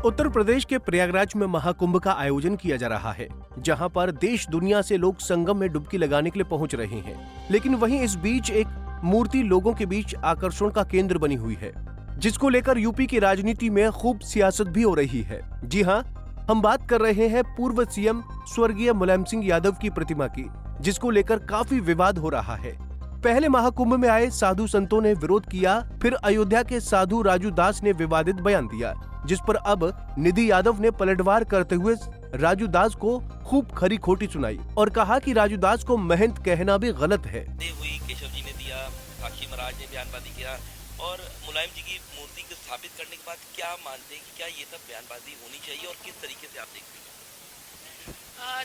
उत्तर प्रदेश के प्रयागराज में महाकुंभ का आयोजन किया जा रहा है, जहां पर देश दुनिया से लोग संगम में डुबकी लगाने के लिए पहुंच रहे हैं। लेकिन वहीं इस बीच एक मूर्ति लोगों के बीच आकर्षण का केंद्र बनी हुई है, जिसको लेकर यूपी की राजनीति में खूब सियासत भी हो रही है। जी हां, हम बात कर रहे हैं पूर्व सीएम स्वर्गीय मुलायम सिंह यादव की प्रतिमा की, जिसको लेकर काफी विवाद हो रहा है। पहले महाकुंभ में आए साधु संतों ने विरोध किया, फिर अयोध्या के साधु राजू दास ने विवादित बयान दिया, जिस पर अब निधि यादव ने पलटवार करते हुए राजू दास को खूब खरी खोटी सुनाई और कहा कि राजू दास को महंत कहना भी गलत है। हुई केशव जी ने दिया, साक्षी महाराज ने बयानबाजी किया और मुलायम जी की मूर्ति को स्थापित करने के बाद क्या मानते हैं कि क्या ये सब बयानबाजी होनी चाहिए और किस तरीके से आप देखते हैं?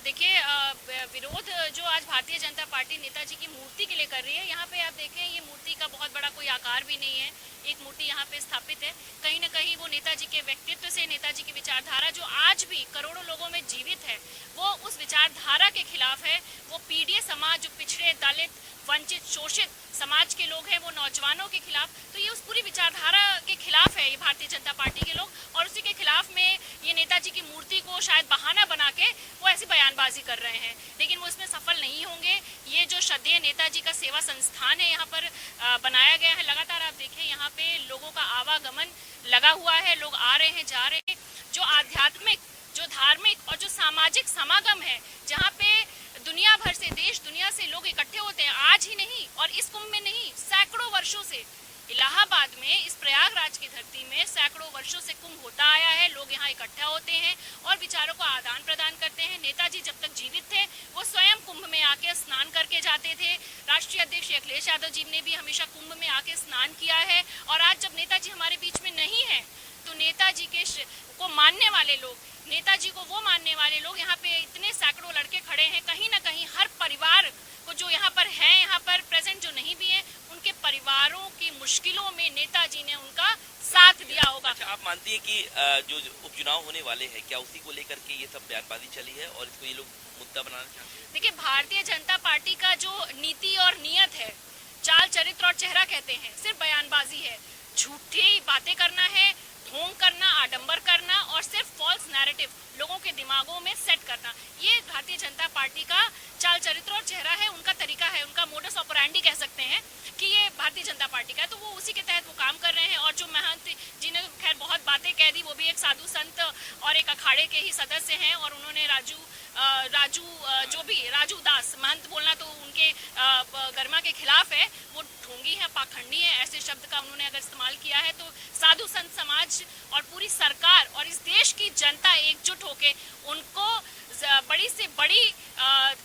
देखिए, विरोध जो आज भारतीय जनता पार्टी नेताजी की मूर्ति के लिए कर रही है, यहाँ पे आप देखें ये मूर्ति का बहुत बड़ा कोई आकार भी नहीं है। एक मूर्ति यहाँ पे स्थापित है, कहीं ना कहीं वो नेताजी के व्यक्तित्व से, नेताजी की विचारधारा जो आज भी करोड़ों लोगों में जीवित है, वो उस विचारधारा के खिलाफ है। वो पीढ़ी समाज, जो पिछड़े, दलित, वंचित, शोषित समाज के लोग हैं, वो नौजवानों के खिलाफ, तो ये उस पूरी विचारधारा के खिलाफ है ये भारतीय जनता पार्टी के लोग। और उसी के खिलाफ में ये नेताजी की मूर्ति को शायद बहाना बना के वो ऐसी बयानबाजी कर रहे हैं, लेकिन वो इसमें सफल नहीं होंगे। ये जो श्रद्धेय नेताजी का सेवा संस्थान है यहाँ पर बनाया गया है, लगातार आप देखें यहाँ पे लोगों का आवागमन लगा हुआ है, लोग आ रहे हैं, जा रहे हैं। जो आध्यात्मिक, जो धार्मिक और जो सामाजिक समागम है, जहाँ पे दुनिया भर से, देश दुनिया से लोग इकट्ठे होते हैं, आज ही नहीं और इस कुंभ में नहीं, सैकड़ों वर्षों से इलाहाबाद में, इस प्रयागराज की धरती में सैकड़ों वर्षों से कुंभ होता आया है। लोग यहाँ इकट्ठा होते हैं और विचारों का आदान प्रदान करते हैं। नेताजी जब तक जीवित थे वो स्वयं कुंभ में आके स्नान करके जाते थे। राष्ट्रीय अध्यक्ष अखिलेश यादव जी ने भी हमेशा कुंभ में आके स्नान किया है। और आज जब नेताजी हमारे बीच में नहीं है, तो नेताजी के को मानने वाले लोग, नेताजी को वो मानने वाले लोग, यहाँ पे इतने सैकड़ों लड़के खड़े हैं। कहीं ना कहीं हर परिवार को जो यहाँ पर है, यहाँ पर प्रेजेंट जो नहीं भी है, उनके परिवारों की मुश्किलों में नेताजी ने उनका साथ दिया होगा। अच्छा, आप मानती है कि जो उपचुनाव होने वाले हैं, क्या उसी को लेकर के ये सब बयानबाजी चली है और इसको ये लोग मुद्दा बनाना चाहते हैं? देखिए, भारतीय जनता पार्टी का जो नीति और नियत है, चाल, चरित्र और चेहरा कहते हैं, सिर्फ बयानबाजी है, झूठी बातें करना है, ढोंग करना, आडंबर करना और सिर्फ फॉल्स नैरेटिव लोगों के दिमागों में सेट करना, ये भारतीय जनता पार्टी का चाल, चरित्र और चेहरा है, उनका तरीका है, उनका मोडस ऑपरेंडी कह सकते हैं कि ये भारतीय जनता पार्टी का है। तो वो उसी के तहत वो काम कर रहे हैं। और जो महंत जी ने खैर बहुत बातें कह दी, वो भी एक साधु संत और एक अखाड़े के ही सदस्य हैं, और उन्होंने राजू दास, महंत बोलना तो उनके गरिमा के खिलाफ है, वो ढोंगी है, पाखंडी है, ऐसे शब्द का उन्होंने अगर इस्तेमाल किया है। तो साधु संत समाज और पूरी सरकार और इस देश की जनता एकजुट होके उनको बड़ी से बड़ी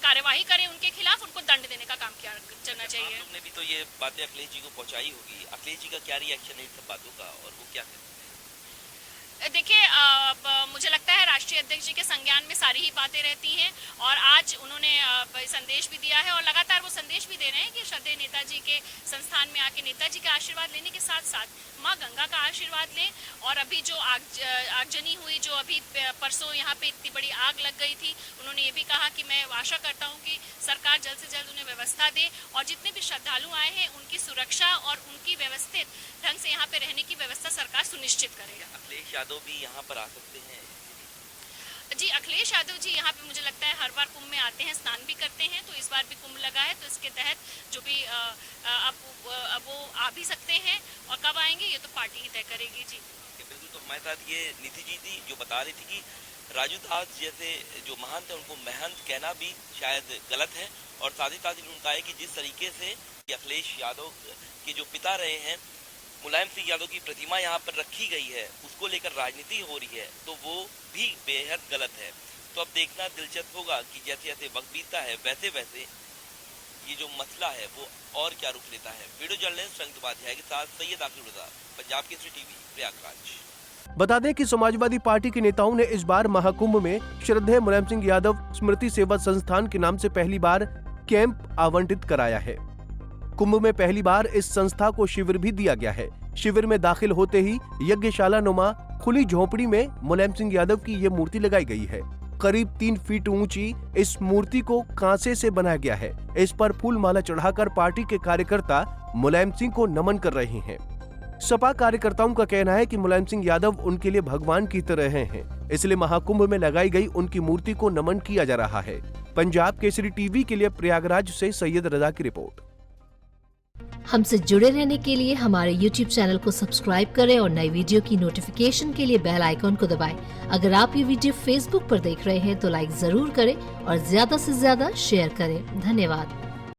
कार्यवाही करे, उनके खिलाफ उनको दंड देने का काम किया करना चाहिए। आप लोग ने भी तो ये बातें अखिलेश जी को पहुंचाई होगी, अखिलेश जी का क्या रिएक्शन है इन सब बातों का और वो क्या कहते हैं? देखिए, मुझे लगता है राष्ट्रीय अध्यक्ष जी के संज्ञान में सारी ही बातें रहती हैं, और आज उन्होंने संदेश भी दिया है और लगातार वो संदेश भी दे रहे हैं कि श्रद्धेय नेताजी के संस्थान में आके नेताजी का आशीर्वाद लेने के साथ साथ माँ गंगा का आशीर्वाद लें। और अभी जो आगजनी हुई, जो अभी परसों यहाँ पे इतनी बड़ी आग लग गई थी, उन्होंने ये भी कहा कि मैं आशा करता हूँ कि सरकार जल्द से जल्द उन्हें व्यवस्था दे और जितने भी श्रद्धालु आए हैं उनकी सुरक्षा और उनकी व्यवस्थित ढंग से यहाँ पे रहने की व्यवस्था सरकार सुनिश्चित करेगा। अखिलेश यादव भी यहाँ पर आ सकते हैं? जी, अखिलेश यादव जी यहाँ पे मुझे लगता है हर बार कुंभ में आते हैं, स्नान भी करते हैं, तो इस बार भी कुंभ लगा है, तो इसके तहत जो भी अब वो आ भी सकते हैं, और कब आएंगे ये तो पार्टी ही तय करेगी। जी बिल्कुल। तो हमारे साथ ये निधि जी थी जो बता रही थी कि राजू दास जैसे जो महंत है उनको महंत कहना भी शायद गलत है, और साथ ही साथ उन्होंने कहा है कि जिस तरीके से अखिलेश यादव के जो पिता रहे हैं, मुलायम सिंह यादव की प्रतिमा यहाँ पर रखी गई है, उसको लेकर राजनीति हो रही है, तो वो भी बेहद गलत है। तो अब देखना दिलचस्प होगा कि जैसे जैसे वक्त बीतता है वैसे वैसे ये जो मसला है वो और क्या रुख लेता है। वीडियो जर्नलिस्ट संगीत उपाध्याय के साथ सैयद आकिब रजा, पंजाब केसरी टीवी, प्रयागराज। बता दें कि समाजवादी पार्टी के नेताओं ने इस बार महाकुंभ में श्रद्धेय मुलायम सिंह यादव स्मृति सेवा संस्थान के नाम से पहली बार कैंप आवंटित कराया है। कुंभ में पहली बार इस संस्था को शिविर भी दिया गया है। शिविर में दाखिल होते ही यज्ञशाला नुमा खुली झोपड़ी में मुलायम सिंह यादव की ये मूर्ति लगाई गई है। करीब 3 फीट ऊंची इस मूर्ति को कांसे से बनाया गया है। इस पर फूल माला चढ़ाकर पार्टी के कार्यकर्ता मुलायम सिंह को नमन कर रहे हैं। सपा कार्यकर्ताओं का कहना है कि मुलायम सिंह यादव उनके लिए भगवान की तरह हैं, इसलिए महाकुंभ में लगाई गई उनकी मूर्ति को नमन किया जा रहा है। पंजाब केसरी टीवी के लिए प्रयागराज से सैयद रजा की रिपोर्ट। हमसे जुड़े रहने के लिए हमारे YouTube चैनल को सब्सक्राइब करें और नई वीडियो की नोटिफिकेशन के लिए बेल आइकॉन को दबाएं। अगर आप ये वीडियो Facebook पर देख रहे हैं तो लाइक जरूर करें और ज्यादा से ज्यादा शेयर करें। धन्यवाद।